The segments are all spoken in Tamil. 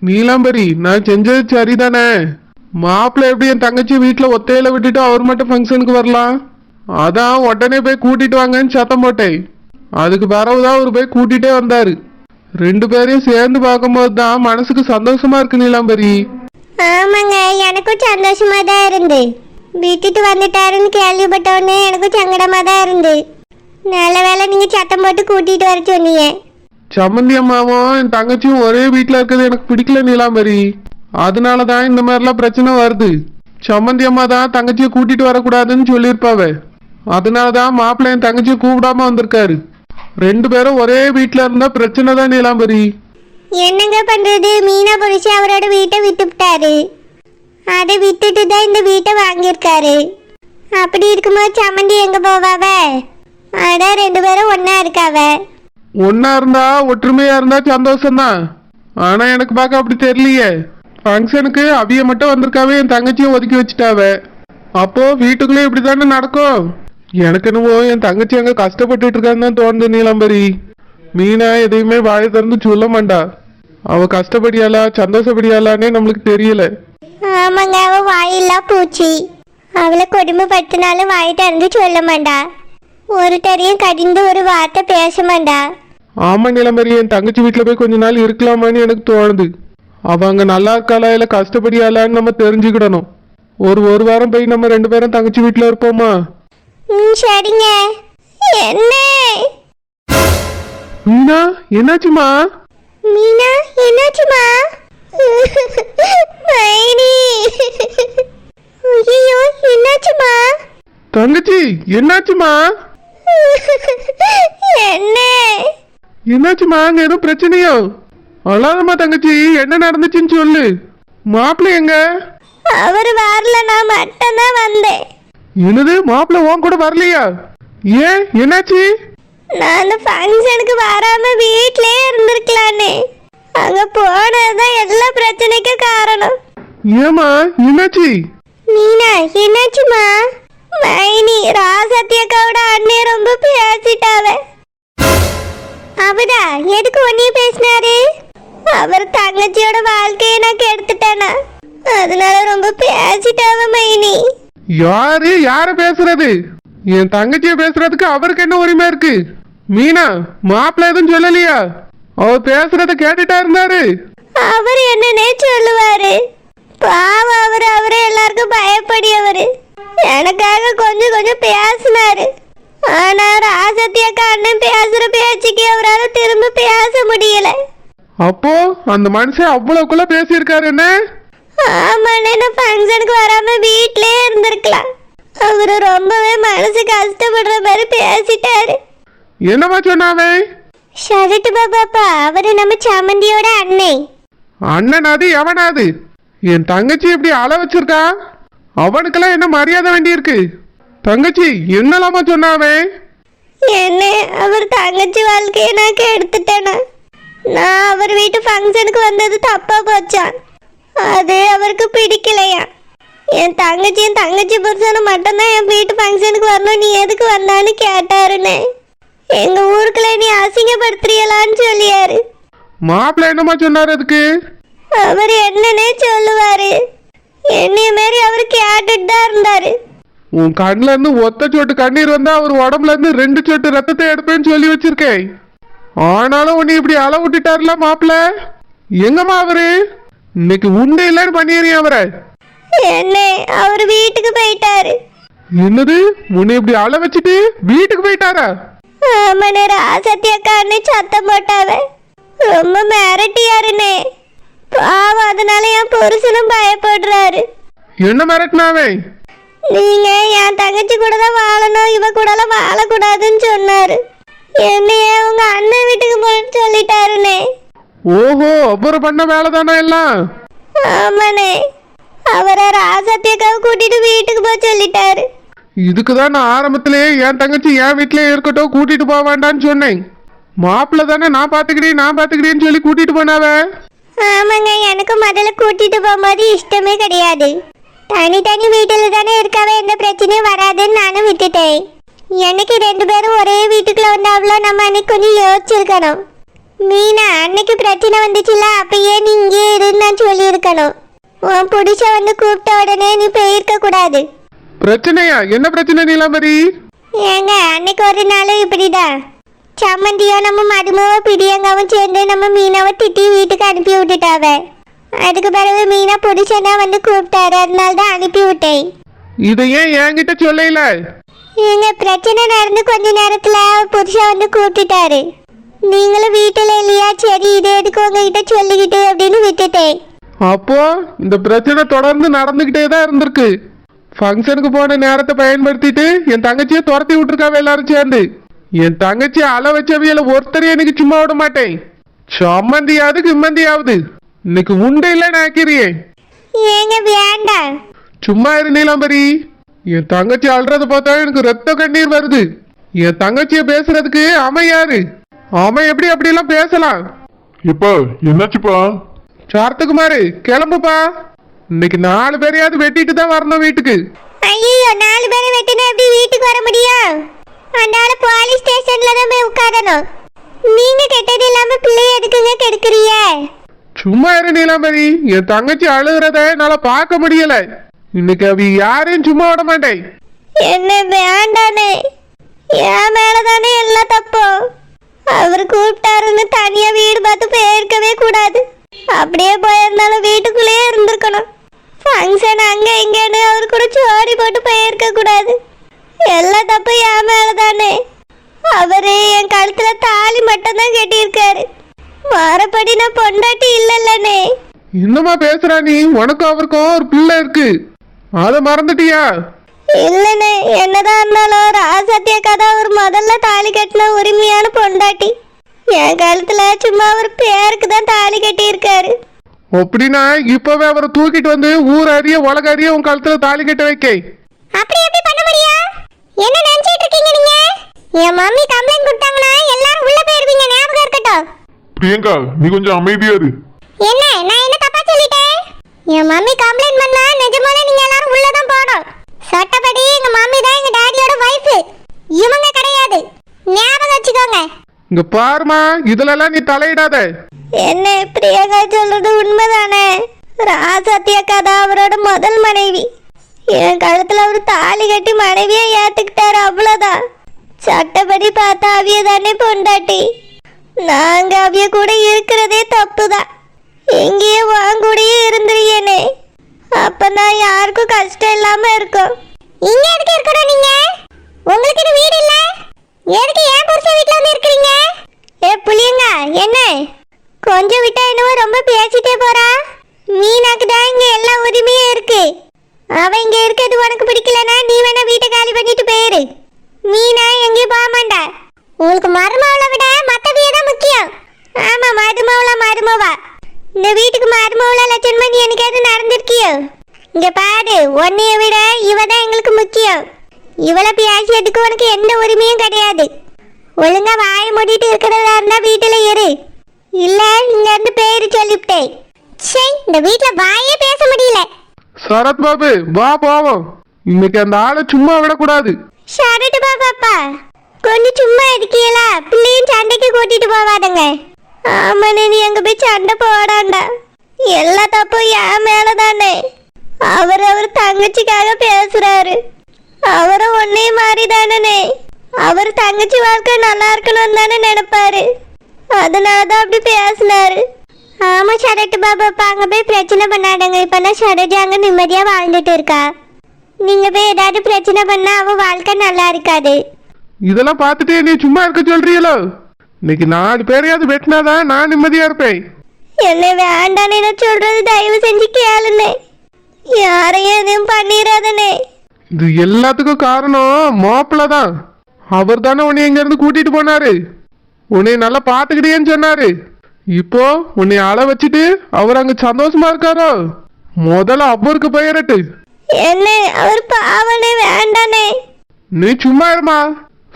நீலாம்பரி, நான் செஞ்சது சரிதானே? மாப்பிள்ளை எப்படி என் தங்கச்சி வீட்டுல ஒத்தையில விட்டுட்டு அவர் மட்டும் ஃபங்க்ஷனுக்கு வரலாம்? அதான் உடனே போய் கூட்டிட்டு வாங்கன்னு சத்தம் போட்டேன். அதுக்கு பிறகுதான் அவர் போய் கூட்டிட்டே வந்தாரு. ரெண்டு பேரையும் சேர்ந்து பார்க்கும்போது தான் மனசுக்கு சந்தோஷமா இருக்கு நீலாம்பரி. ஆமாங்க, எனக்கும் சந்தோஷமா தான் இருந்து. விட்டுட்டு வந்துட்டாருன்னு கேள்விப்பட்டோன்னே எனக்கும் சங்கடமா தான் இருந்து. நல்ல வேலை நீங்க சத்தம் போட்டு கூட்டிட்டு வர சொன்னீங்க. சம்மந்தி அம்மாவும் என் தங்கச்சியும் ஒரே வீட்டுல இருக்கிறது எனக்கு பிடிக்கல நீலாம்பரி. அதனாலதான் இந்த மாதிரிலாம் பிரச்சனை வருது. சம்மந்தி அம்மா தான் தங்கச்சியை கூட்டிட்டு வரக்கூடாதுன்னு சொல்லியிருப்பாவ. அதனாலதான் மாப்பிள்ளை என் தங்கச்சியை கூப்பிடாம வந்திருக்காரு. ரெண்டு பேரும் ஒரே வீட்டுல இருந்தா பிரச்சனை தான் நீலாம்பரி. என்னங்க பண்றது, மீனா புடிச்சு அவரோட வீட்டை விட்டுவிட்டாரு. அதை விட்டுட்டு தான் இந்த வீட்டை வாங்கியிருக்காரு. அப்படி இருக்கும்போது சம்மந்தி எங்க போவாவ? அதான் ரெண்டு பேரும் ஒன்னா இருக்காவ. ஒன்னா இருந்தா ஒற்றுமையா இருந்தா சந்தோஷம்தான். ஆனா எனக்கு பார்க்க அப்படி தெரியலையே. ஃபங்க்ஷனுக்கு அவிய மட்டும் வந்திருக்காவே, என் தங்கச்சியும் ஒதுக்கி வச்சுட்டாவ. அப்போ வீட்டுக்குள்ளே இப்படித்தானே நடக்கும். எனக்கு என்னவோ என் தங்கச்சி அங்க கஷ்டப்பட்டுட்டு இருக்கான்னு தான் தோணுது நீலாம்பரி. மீனா எதையுமே வாயை திறந்து சொல்ல மாட்டா. அவ கஷ்டப்படியாளா சந்தோஷப்படியாளானே நம்மளுக்கு தெரியல. ஆமாங்க, அவ வாயில்லா பூச்சி. அவளை கொடுமைப்படுத்தினாலும் வாய் திறந்து சொல்ல மாட்டா. ஒருத்தரையும் கடிந்து ஒரு வார்த்தை பேச மாட்டா. ஆமா நீலாம்பரி, என் தங்கச்சி வீட்டுல போய் கொஞ்ச நாள் இருக்கலாமான்னு எனக்கு தோணுது. அவ அங்க நல்லா இருக்காளா இல்ல கஷ்டப்படியாளான்னு நம்ம தெரிஞ்சுக்கிடணும். ஒரு வாரம் போய் நம்ம ரெண்டு பேரும் தங்கச்சி வீட்டுல இருப்போமா? சரிங்க. என்ன மீனா, என்னாச்சுமா? மீனா, என்னாச்சுமா? மைனி, ஐயோ, என்னாச்சுமா? தங்கச்சி, என்னாச்சுமா? என்ன என்னாச்சுமா? அங்க எதுவும் பிரச்சனையோ? அழாதம்மா தங்கச்சி, என்ன நடந்துச்சுன்னு சொல்லு. மாப்பிள்ளை எங்க? அவர் வரல, நான் மட்டும் தான் வந்தேன். என்னது, மாப்பிள்ளை உன் கூட வரலையா? ஏன், என்னாச்சு? நான் அந்த ஃபங்க்ஷனுக்கு வராம வீட்லயே இருந்திருக்கலான்னு. அங்க போனதுதான் எல்லா பிரச்சனைக்கும் காரணம். ஏமா, என்னாச்சு? மீனா, என்னாச்சுமா? மைனி, ராசத்தியக்காவோட அண்ணே ரொம்ப பேசிட்டாவ. அவதா எதுக்கு ஒன்னே பேசினாரு? அவர் தங்கச்சியோட வாழ்க்கையை நான் கெடுத்துட்டேனா, அதனால ரொம்ப பேசிட்டாவ மைனி. யாரு யார பேசுறது? என் தங்கச்சிய பேசுறதுக்கு அவருக்கு என்ன உரிமை இருக்கு? மீனா, மாப்பிள்ளை எதுவும் சொல்லலையா? அவர் பேசுறத கேட்டுட்டா இருந்தாரு. அவர் என்னன்னே சொல்லுவாரு. பாவம், அவரே எல்லாருக்கும் பயப்படியவரு. எனக்காக கொஞ்சம் கொஞ்சம் பேசினாரு. ஆனா ராசத்தியக்கா அண்ணன் பேசுற பேச்சுக்கு அவரால் திரும்ப பேச முடியல. அப்போ அந்த மனுஷன் அவ்வளவுக்குள்ள பேசியிருக்காரு என்ன? ஆமாண்ணே, நான் ஃபங்க்ஷனுக்கு வராம வீட்லயே இருந்திருக்கலாம். அவரு ரொம்பவே மனசு கஷ்டப்படுற மாதிரி பேசிட்டாரு. என்னமா சொன்னாவே? ஷரட்டு பாப்பா, அவரு நம்ம சம்மந்தியோட அண்ணன். அண்ணனாது எவனாது? என் தங்கச்சி எப்படி அழ வச்சிருக்கா? அவனுக்கெல்லாம் என்ன மரியாதை வேண்டி இருக்கு? தங்கச்சி என்னலாமா சொன்னாவே? என்ன, அவர் தங்கச்சி வாழ்க்கையை நான் கெடுத்துட்டேனா? நான் அவர் வீட்டு ஃபங்க்ஷனுக்கு வந்தது தப்பா போச்சான். அது அவருக்கு பிடிக்கலையா? என் தங்கச்சி புருஷனும் மட்டும்தான் என் வீட்டு ஃபங்க்ஷனுக்கு வரணும், நீ எதுக்கு வந்தான்னு கேட்டாருன்னு. எங்க ஊருக்குள்ள நீ அசிங்கப்படுத்துறியலான்னு சொல்லியாரு. மாப்பிள்ளை என்னமா சொன்னாரு அதுக்கு? அவர் என்னன்னே சொல்லுவாரு. என்னைய மாரி அவர் கேட்டுட்டு தான் இருந்தாரு. உன் கண்ணுல இருந்து ஒத்த சொட்டு கண்ணீர் வந்தா அவர் உடம்புல இருந்து 2 சொட்டு ரத்தத்தை எடுப்பேன்னு சொல்லி வச்சிருக்கேன். ஆனாலும் உன்னை இப்படி அள விட்டுட்டாருல மாப்பிள்ளை. எங்கம்மா அவரு? இன்னைக்கு உண்டு இல்லைன்னு பண்ணிடுறீங்க அவரை. என்ன, அவர் வீட்டுக்கு போயிட்டாரு. என்னது, உன்னை இப்படி அள வச்சுட்டு வீட்டுக்கு போயிட்டாரா? ஆமாண்ணே, ராசத்தியக்கான்னு சத்தம் போட்டாவ. ரொம்ப மிரட்டியாருண்ணே. பாவம், அதனால என் புருஷனும் பயப்படுறாரு. என்ன மிரட்டினாவே? நீங்க என் தங்கச்சி கூட தான் வாழணும், இவ கூடலாம் வாழக்கூடாதுன்னு சொன்னாரு. என்னைய உங்க அண்ணன் வீட்டுக்கு போன்னு சொல்லிட்டாருண்ணே. ஓஹோ, அப்புறம் பண்ண வேலை தானே எல்லாம்? ஆமாண்ணே, அவரை ராசத்தியக்காவை கூட்டிட்டு வீட்டுக்கு போக சொல்லிட்டாரு. இதுக்குதான் நான் ஆரம்பத்திலேயே என் தங்கச்சி என் வீட்டிலே இருக்கட்டும், கூட்டிட்டு போக வேண்டான்னு சொன்னேன். மாப்பிள்ளை தானே நான் பாத்துக்கிட்டேன்னு சொல்லி கூட்டிட்டு போனாவ. ஆமாங்க, எனக்கு முதல்ல கூட்டிட்டு போகும்போது இஷ்டமே கிடையாது. தனி வீட்டுல தானே இருக்காவே, எந்த பிரச்சனையும் வராதுன்னு நானும் விட்டுட்டேன். எனக்கு 2 பேரும் ஒரே வீட்டுக்குள்ள வந்தாவளோ, நம்ம அன்னைக்கு கொஞ்சம் யோசிச்சிருக்கணும். மீனா அன்னைக்கு பிரச்சனை வந்துச்சுல, அப்பயே நீ இங்கே இருந்தான்னு சொல்லியிருக்கணும். உன் புடிச்ச வந்து கூப்பிட்ட உடனே நீ போயிருக்க கூடாது. பிரச்சனையா? என்ன பிரச்சனை நீலாம்பரி? ஏங்க அன்னைக்கு ஒரு நாள் இப்படிதான் சம்மந்தியும் நம்ம மருமவ பிடியங்காவும் சேர்ந்து நம்ம மீனாவை திட்டி வீட்டுக்கு அனுப்பி விட்டுட்டாவ. அதுக்கு பிறகு மீனா புடிச்சனா வந்து கூப்பிட்டாரு, அதனால தான் அனுப்பி விட்டேன். இதை ஏன் என்கிட்ட சொல்லல? எங்க பிரச்சனை நடந்து கொஞ்ச நேரத்துல புருஷன் வந்து கூப்பிட்டுட்டாரு. நீங்களும் வீட்டுல இல்லையா, சரி இதை எதுக்கு உங்ககிட்ட சொல்லிக்கிட்டு அப்படின்னு விட்டுட்டேன். அப்போ இந்த பிரச்சனை தொடர்ந்து நடந்துகிட்டே தான் இருந்திருக்கு. ஃபங்க்ஷனுக்கு போன நேரத்தை பயன்படுத்திட்டு என் தங்கச்சியை துரத்தி விட்டுருக்காவ எல்லாரும் சேர்ந்து. என் தங்கச்சி அள வச்சவியல ஒருத்தரையும் எனக்கு சும்மா விட மாட்டேன். சம்மந்தியாவது கிம்மந்தியாவது இன்னைக்கு உண்டு இல்லை நாக்கிறியே. ஏங்க வேண்டாம். சும்மா இரு நீலாம்பரி. என் தங்கச்சி அழுறத பார்த்தா எனக்கு ரத்த கண்ணீர் வருது. என் தங்கச்சிய பேசுறதுக்கு அவன் யாரு? அவன் எப்படி அப்படியெல்லாம் பேசலாம்? இப்ப என்னாச்சுப்பா? சார்த்தகுமாரு கிளம்புப்பா. இன்னைக்கு 4 பேரையாவது வெட்டிட்டு தான் வரணும் வீட்டுக்கு. ஐயோ 4 பேரை வெட்டினா எப்படி வீட்டுக்கு வர முடியும்? அதனால போலீஸ் ஸ்டேஷன்ல தான் போய் உட்காரணும். நீங்க கெட்டது இல்லாம பிள்ளைய எதுக்குங்க கெடுக்குறீங்க? சும்மா இரு நீலாம்பரி. என் தங்கச்சி அழுகிறத என்னால பார்க்க முடியல. இன்னைக்கு அவ யாரையும் சும்மா விட மாட்டேன். என்ன வேண்டானே, என் மேலதானே எல்லாம் தப்போம். அவர் கூப்பிட்டாருன்னு தனியா வீடு பார்த்து போயிருக்கவே கூடாது. அப்படியே போயிருந்தாலும் வீட்டுக்குள்ளேயே இருந்திருக்கணும். ஃபங்க்ஷன் அங்க இங்கன்னு அவர் கூட சோடி போட்டு போயிருக்க கூடாது. எல்லா தப்பும் என் மேலதானே. அவரு என் கழுத்துல தாலி மட்டும் தான் கட்டியிருக்காரு. மறுபடி நான் பொண்டாட்டி இல்லல்லனே. இன்னுமா பேசுறா நீ? உனக்கும் அவருக்கும் ஒரு பிள்ளை இருக்கு, அதை மறந்துட்டியா? இல்லனே, என்னதான் இருந்தாலும் ராசத்திய கதை அவர் முதல்ல தாலி கட்டின உரிமையான பொண்டாட்டி. என் கழுத்துல சும்மா அவர் பேருக்கு தான் தாலி கட்டி இருக்காரு. அப்படின்னா இப்பவே அவரை தூக்கிட்டு வந்து ஊர் அறிய உலக அறிய உன் கழுத்துல தாலி கட்ட வைக்க. அப்படி எப்படி பண்ண முடியும்? என்ன நினைச்சிட்டு இருக்கீங்க நீங்க? என் மம்மி கம்ப்ளைண்ட் கொடுத்தாங்கன்னா எல்லாரும் உள்ள போயிருவீங்க, ஞாபகம் இருக்கட்டும். பிரியங்கா நீ கொஞ்சம் அமைதியா இரு. என்ன நான் என்ன தப்பா சொல்லிட்டேன்? என் மம்மி கம்ப்ளைண்ட் பண்ணா நிஜமாலே நீங்க எல்லாரும் உள்ள தான் போகணும். சட்டப்படி எங்க மம்மி தான் எங்க டாடியோட வைஃப், இவங்க கிடையாது. ஞாபகம் வச்சுக்கோங்க. இங்க பாருமா, இதுலலாம் நீ தலையிடாத. என்ன பிரியங்கா சொல்றது உண்மைதானே? ராசத்திய கதா அவரோட முதல் மனைவி. என் கழுத்துல அவர் தாலி கட்டி மனைவியை ஏத்துக்கிட்டாரு, அவ்வளவுதான். சட்டப்படி பார்த்தா அவிய தானே பொண்டாட்டி. நாங்க அவிய கூட இருக்கிறதே தப்புதான். எங்கேயே வாங்கூடயே இருந்துருயேனே, அப்பதான் யாருக்கும் கஷ்டம் இல்லாம இருக்கும். இங்க எதுக்கு இருக்கணும் நீங்க? உங்களுக்கு இது வீடு இல்ல, எதுக்கு ஏன் புருஷன் வீட்டுல வந்து இருக்கிறீங்க? ஏ புளியங்க, என்ன கொஞ்சம் விட்டா என்னவோ ரொம்ப பேசிட்டே போறா. மீனாக்கு தான் இங்க எல்லா உரிமையும் இருக்கு. அவ இங்க இருக்கிறது உனக்கு பிடிக்கலனா நீ வேணா வீட்டை காலி பண்ணிட்டு போயிரு. மீனா எங்கேயும் போக மாட்டா. உங்களுக்கு மருமவளை விட மத்தவிய தான் முக்கியம். ஆமா, மருமவா. இந்த வீட்டுக்கு மருமவளா லட்சணமா நீ எனக்கு எது நடந்திருக்கியோ? இங்க பாரு, உன்னைய விட இவ தான் எங்களுக்கு முக்கியம். இவளை பேசியதுக்கு உனக்கு எந்த உரிமையும் கிடையாது. ஒழுங்கா வாயை மூடிட்டு இருக்கிறதா இருந்தா வீட்டுல இரு, இல்ல இங்க இருந்து பேரு சொல்லிவிட்டேன். இந்த வீட்டுல வாயே பேச முடியல. சரத் பாபு வா போவோம். இன்னைக்கு அந்த ஆளை சும்மா விடக்கூடாது. ஷரட் பாப்பா கொஞ்சம் சும்மா இருக்கீங்களா? பிள்ளையும் சண்டைக்கு கூட்டிட்டு போவாதுங்க. ஆமா, நீ எங்க போய் சண்டை போடாண்டா. எல்லா தப்பும் என் மேலதானே. அவர் தங்கச்சிக்காக பேசுறாரு. அவரும் ஒன்னே மாதிரி தானே. அவர் தங்கச்சி வாழ்க்கை நல்லா இருக்கணும் தானே நினைப்பாரு. அதனாலதான் அப்படி பேசினாரு. ஆமா ஷரட் பாப்பா, அங்க போய் பிரச்சனை பண்ணாடுங்க. இப்பதான் ஷரட் அங்க நிம்மதியா வாழ்ந்துட்டு இருக்கா. நீங்க போய் ஏதாவது பிரச்சனை பண்ணா அவ வாழ்க்கை நல்லா இருக்காது. இதெல்லாம் பார்த்துட்டே நீ சும்மா இருக்க சொல்றீங்களோ? இன்னைக்கு 4 பேரையாவது வெட்டினாதான் நான் நிம்மதியா இருப்பேன். என்ன வேண்டானே நான் சொல்றது தயவு செஞ்சு கேளுனே. யாரையும் எதுவும் பண்ணிடாதனே. இது எல்லாத்துக்கும் காரணம் மாப்பிள்ள தான். அவர் தானே உன்னை எங்க இருந்து கூட்டிட்டு போனாரு. உன்னை நல்லா பாத்துக்கிட்டேன்னு சொன்னாரு. இப்போ உன்னை அழ வச்சுட்டு அவர் அங்க சந்தோஷமா இருக்காரோ? முதல்ல அவருக்கு போயிரட்டு. என்ன அவர் பாவனே, வேண்டானே. நீ சும்மா இருமா.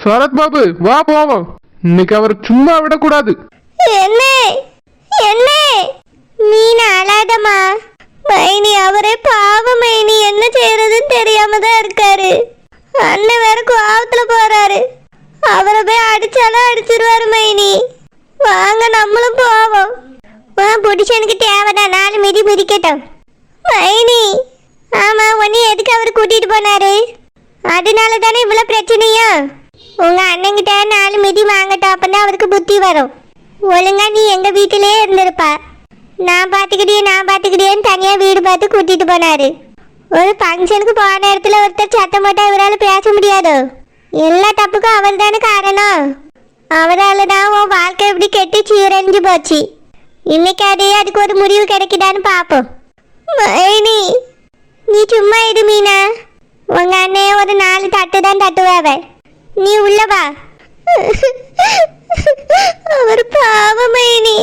சரத் பாபு வா போவோம். இன்னைக்கு அவர் சும்மா விடக்கூடாது. என்ன என்ன மீன் அழாதமா மைனி, அவரே பாவம் மைனி. என்ன செய்யறதுன்னு தெரியாம தான் இருக்காரு. அண்ணன் வேற கோவத்துல போறாரு. அவரை போய் அடிச்சாலும் அடிச்சிருவாரு மைனி. வாங்க நம்மளும் போவோம். புருஷனுக்கு தேவைதான், 4 மிதி மிதிக்கட்டும். மைனி, ஆமா, உன்னை எதுக்கு அவர் கூட்டிட்டு போனாரு? அதனால தானே இவ்வளவு பிரச்சனையா? உங்க அண்ணங்கிட்ட 4 மிதி வாங்கட்டும், அப்பதான் அவருக்கு புத்தி வரும். ஒழுங்கா நீ எங்க வீட்டிலேயே இருந்திருப்பா. நான் பாத்துக்கிட்டேன்னு தனியா வீடு பார்த்து கூட்டிட்டு போனாரு. ஒரு ஃபங்க்ஷனுக்கு போன இடத்துல ஒருத்தர் சத்தம் போட்டா இவரால் பேச முடியாதோ? எல்லா தப்புக்கும் அவர் தானே காரணம். அவரால் தான் உன் வாழ்க்கை எப்படி கெட்டு சீரழிஞ்சு போச்சு. இன்னைக்கு அதுக்கு ஒரு முடிவு கிடைக்குதான்னு பார்ப்போம். மைனி, நீ சும்மா இரு மீனா. உங்க அண்ணைய ஒரு 4 தட்டு தான் தட்டுவாவ. நீ உள்ள வா. அவர் பாவ மைனி.